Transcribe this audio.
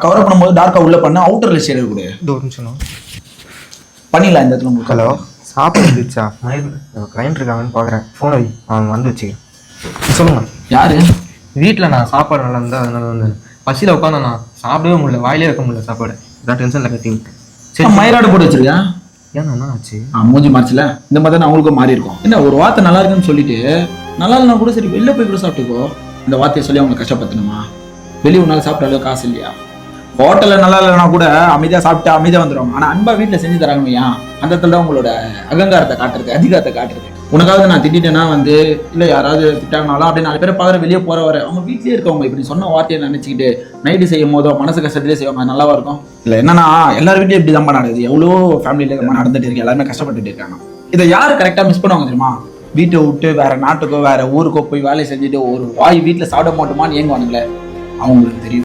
Cover பண்ணும்போது டார்க்கா உள்ள பண்ண அவுட்டர்ல ஷேட் கொடு. ஒரு நிமிஷம் பண்ணிடலாம் இந்த இடத்துல உங்களுக்கு. ஹலோ, சாப்பாடு வந்துச்சா? கிளைண்ட் இருக்காங்கன்னு பார்க்குறேன். ஃபோன் வை, அவன் வந்து வச்சுக்கிறேன். சொல்லுங்க. யாரு? வீட்டில் நான் சாப்பாடு நல்லா இருந்தால் அதனால வந்து பசியில் உட்காந்தேண்ணா, சாப்பிடவே முடியல, வாயிலே வைக்க முடியல சாப்பாடு. இதான் டென்ஷனில் கட்டிங்க. சரி, மயிராடு போட்டு வச்சிருக்கேன். ஏன்னா ஆச்சு? மூஞ்சி மாறிச்சுல, இந்த மாதிரி தான் அவங்களுக்கும் மாறி இருக்கும். என்ன ஒரு வார்த்தை நல்லா இருக்குன்னு சொல்லிட்டு நல்லா இல்லைனா கூட சரி வெளில போய் கூட சாப்பிட்டுக்கோ. இந்த வார்த்தையை சொல்லி அவங்க கஷ்டப்படுத்தணுமா? வெளியே உன்னால சாப்பிட்ற அளவுக்கு காசு இல்லையா? ஹோட்டலில் நல்லா இல்லைனா கூட அமைதியாக சாப்பிட்டு அமைதியாக வந்துடுவாங்க. ஆனால் அன்பா வீட்டில் செஞ்சு தராங்கய்யா, அந்த இடத்துல தான் உங்களோட அகங்காரத்தை காட்டுறது, அதிகாரத்தை காட்டுறது. உனக்காவது நான் திட்டிட்டேன்னா வந்து இல்லை யாராவது திட்டாங்கனாலும் அப்படி 4 பேரை பார்க்குற வெளியே போகிறவரை அவங்க வீட்லேயே இருக்கவங்க இப்படி சொன்ன வார்த்தையை நினச்சிக்கிட்டு நைட்டு செய்யும் போதோ மனசு கஷ்டத்திலே செய்வாங்க. நல்லாவா இருக்கும்? இல்லை என்னன்னா எல்லார் வீட்லையும் இப்படி தான் நடக்குது. எவ்வளோ ஃபேமிலியில் இந்த மாதிரி நடந்துட்டு இருக்கு, எல்லாருமே கஷ்டப்பட்டுட்டு இருக்காங்க. இதை யார் கரெக்டாக மிஸ் பண்ணுவாங்க தெரியுமா? வீட்டை விட்டு வேற நாட்டுக்கோ வேற ஊருக்கோ போய் வேலை செஞ்சுட்டு ஒரு வாய் வீட்டில் சாப்பிட மாட்டோமான்னு ஏங்குவானுங்களே, அவங்களுக்கு தெரியும்.